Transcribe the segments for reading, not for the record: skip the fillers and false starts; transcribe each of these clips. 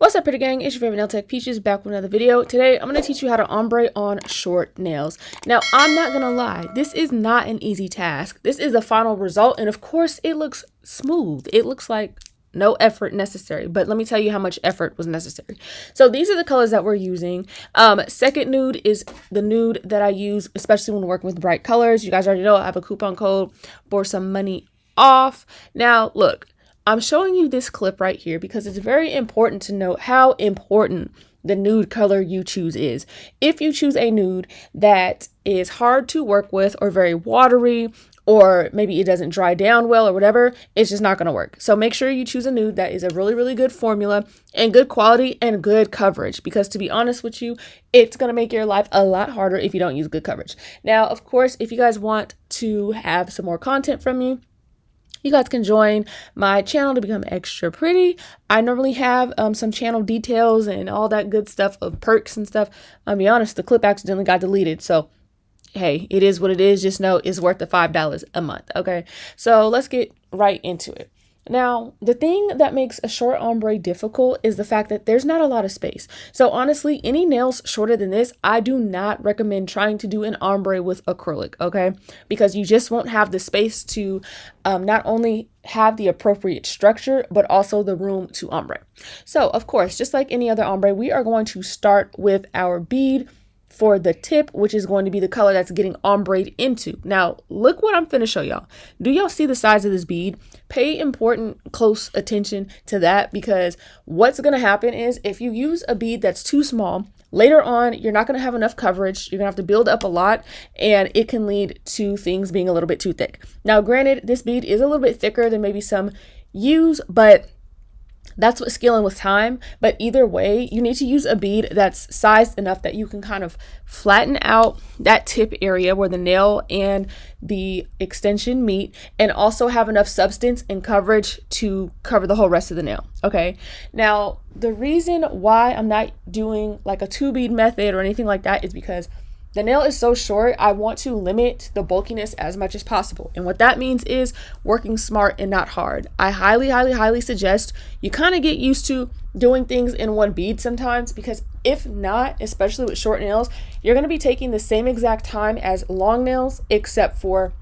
What's up, pretty gang? It's your favorite nail tech Peaches back with another video. Today I'm going to teach you how to ombre on short nails. Now I'm not gonna lie, this is not an easy task. This is the final result, and of course it looks smooth. It looks like no effort necessary, but let me tell you how much effort was necessary. So these are the colors that we're using. Second nude is the nude that I use, especially when working with bright colors. You guys already know I have a coupon code for some money off. Now look, I'm showing you this clip right here because it's very important to note how important the nude color you choose is. If you choose a nude that is hard to work with or very watery, or maybe it doesn't dry down well or whatever, it's just not going to work. So make sure you choose a nude that is a really, really good formula and good quality and good coverage, because to be honest with you, it's going to make your life a lot harder if you don't use good coverage. Now, of course, if you guys want to have some more content from me, you guys can join my channel to become extra pretty. I normally have some channel details and all that good stuff of perks and stuff. I'll be honest, the clip accidentally got deleted. So, hey, it is what it is. Just know it's worth the $5 a month. Okay, so let's get right into it. Now, the thing that makes a short ombre difficult is the fact that there's not a lot of space. So honestly, any nails shorter than this, I do not recommend trying to do an ombre with acrylic, okay? Because you just won't have the space to not only have the appropriate structure, but also the room to ombre. So of course, just like any other ombre, we are going to start with our bead for the tip, which is going to be the color that's getting ombreed into. Now, look what I'm finna show y'all. Do y'all see the size of this bead? Pay important close attention to that, because what's gonna happen is if you use a bead that's too small, later on, you're not gonna have enough coverage. You're gonna have to build up a lot, and it can lead to things being a little bit too thick. Now, granted, this bead is a little bit thicker than maybe some use, but that's what scaling with time. But either way, you need to use a bead that's sized enough that you can kind of flatten out that tip area where the nail and the extension meet, and also have enough substance and coverage to cover the whole rest of the nail. Okay, now the reason why I'm not doing like a 2-bead method or anything like that is because the nail is so short. I want to limit the bulkiness as much as possible. And what that means is working smart and not hard. I highly suggest you kind of get used to doing things in one bead sometimes, because if not, especially with short nails, you're going to be taking the same exact time as long nails, except for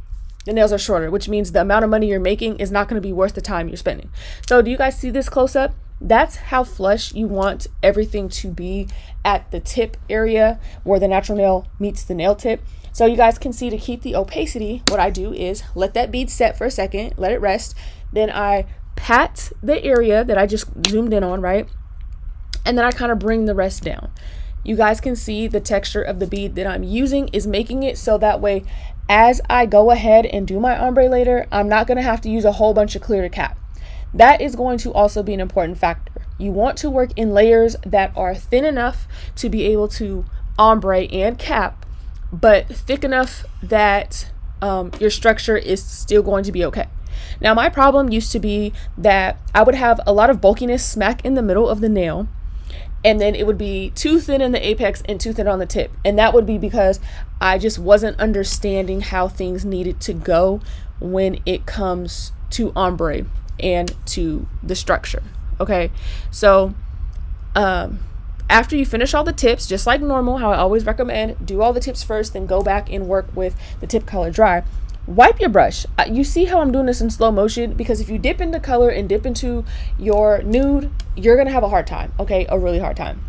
the nails are shorter, which means the amount of money you're making is not going to be worth the time you're spending. So do you guys see this close up? That's how flush you want everything to be at the tip area where the natural nail meets the nail tip. So you guys can see, to keep the opacity, what I do is let that bead set for a second, let it rest. Then I pat the area that I just zoomed in on, right? And then I kind of bring the rest down. You guys can see the texture of the bead that I'm using is making it so that way, as I go ahead and do my ombre later, I'm not going to have to use a whole bunch of clear to cap. That is going to also be an important factor. You want to work in layers that are thin enough to be able to ombre and cap, but thick enough that your structure is still going to be okay. Now, my problem used to be that I would have a lot of bulkiness smack in the middle of the nail, and then it would be too thin in the apex and too thin on the tip. And that would be because I just wasn't understanding how things needed to go when it comes to ombre and to the structure. Okay, so after you finish all the tips, just like normal, how I always recommend, do all the tips first, then go back and work with the tip color dry. Wipe your brush. You see how I'm doing this in slow motion? Because if you dip into color and dip into your nude, you're gonna have a hard time, okay? A really hard time.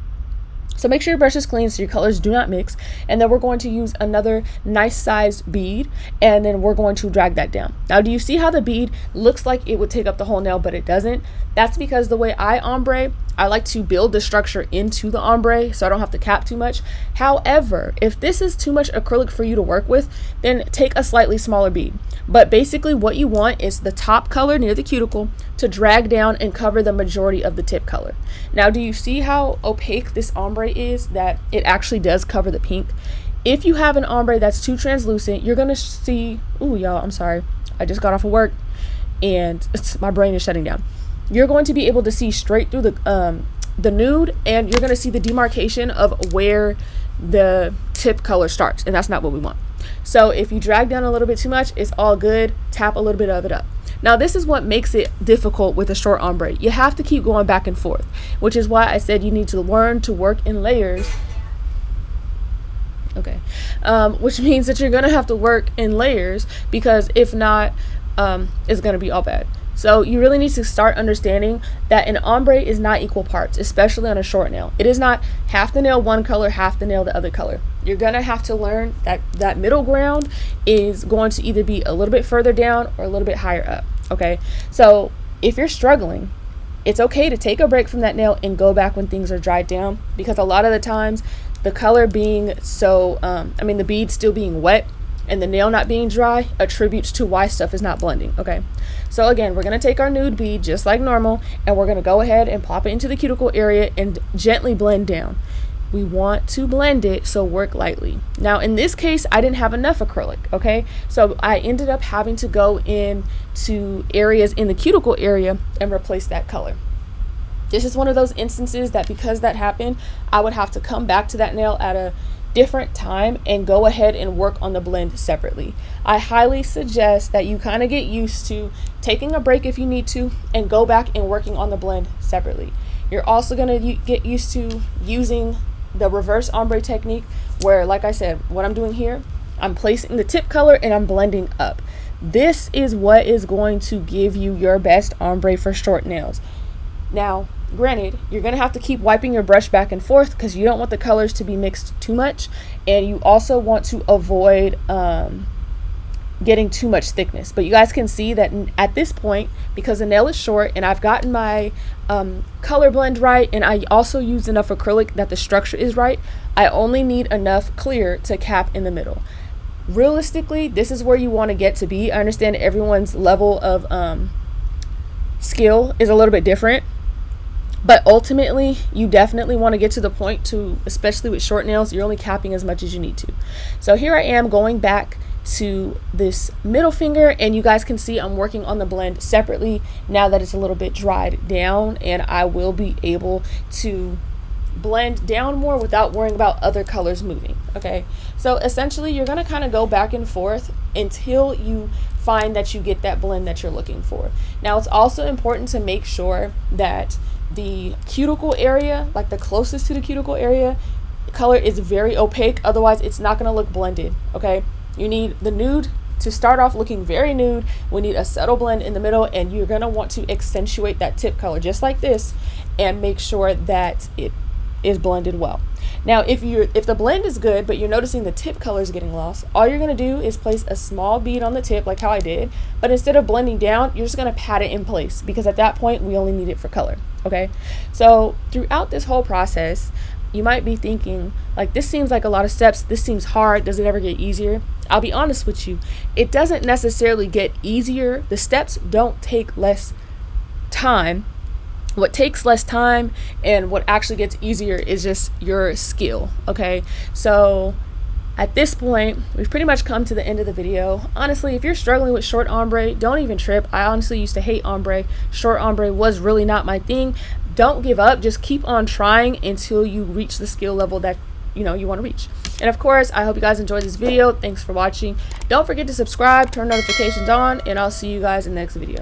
So make sure your brush is clean so your colors do not mix. And then we're going to use another nice sized bead, and then we're going to drag that down. Now, do you see how the bead looks like it would take up the whole nail, but it doesn't? That's because the way I ombre, I like to build the structure into the ombre so I don't have to cap too much. However, if this is too much acrylic for you to work with, then take a slightly smaller bead. But basically what you want is the top color near the cuticle to drag down and cover the majority of the tip color. Now, do you see how opaque this ombre is, that it actually does cover the pink? If you have an ombre that's too translucent, you're gonna see, ooh, y'all, I'm sorry, I just got off of work and my brain is shutting down. You're going to be able to see straight through the nude, and you're gonna see the demarcation of where the tip color starts, and that's not what we want. So if you drag down a little bit too much, it's all good. Tap a little bit of it up. Now this is what makes it difficult with a short ombre. You have to keep going back and forth, which is why I said you need to learn to work in layers. Okay, which means that you're gonna have to work in layers, because if not, it's gonna be all bad. So you really need to start understanding that an ombre is not equal parts, especially on a short nail. It is not half the nail one color, half the nail the other color. You're gonna have to learn that that middle ground is going to either be a little bit further down or a little bit higher up, okay? So if you're struggling, it's okay to take a break from that nail and go back when things are dried down, because a lot of the times the color being so, the bead still being wet and the nail not being dry attributes to why stuff is not blending, okay? So again, we're gonna take our nude bead just like normal, and we're gonna go ahead and pop it into the cuticle area and gently blend down. We want to blend it, so work lightly. Now in this case, I didn't have enough acrylic, okay? So I ended up having to go in to areas in the cuticle area and replace that color. This is one of those instances that because that happened, I would have to come back to that nail at a different time and go ahead and work on the blend separately. I highly suggest that you kind of get used to taking a break if you need to and go back and working on the blend separately. You're also going to get used to using the reverse ombre technique, where, like I said, what I'm doing here, I'm placing the tip color and I'm blending up. This is what is going to give you your best ombre for short nails. Now, granted, you're going to have to keep wiping your brush back and forth because you don't want the colors to be mixed too much, and you also want to avoid getting too much thickness. But you guys can see that at this point, because the nail is short and I've gotten my color blend right, and I also used enough acrylic that the structure is right, I only need enough clear to cap in the middle. Realistically, this is where you want to get to be. I understand everyone's level of skill is a little bit different, but ultimately you definitely want to get to the point to, especially with short nails, you're only capping as much as you need to. So here I am going back to this middle finger, and you guys can see I'm working on the blend separately now that it's a little bit dried down, and I will be able to blend down more without worrying about other colors moving, okay? So essentially you're going to kind of go back and forth until you find that you get that blend that you're looking for. Now it's also important to make sure that the cuticle area, like the closest to the cuticle area, color is very opaque, otherwise it's not going to look blended, okay? You need the nude to start off looking very nude. We need a subtle blend in the middle, and you're going to want to accentuate that tip color just like this and make sure that it is blended well. Now if the blend is good but you're noticing the tip color is getting lost, all you're going to do is place a small bead on the tip like how I did, but instead of blending down, you're just going to pat it in place, because at that point we only need it for color, okay? So throughout this whole process, you might be thinking, like, this seems like a lot of steps, this seems hard, does it ever get easier? I'll be honest with you, it doesn't necessarily get easier. The steps don't take less time. What takes less time and what actually gets easier is just your skill, okay? So at this point, we've pretty much come to the end of the video. Honestly, if you're struggling with short ombre, don't even trip. I honestly used to hate ombre. Short ombre was really not my thing. Don't give up. Just keep on trying until you reach the skill level that you want to reach. And of course, I hope you guys enjoyed this video. Thanks for watching. Don't forget to subscribe, turn notifications on, and I'll see you guys in the next video.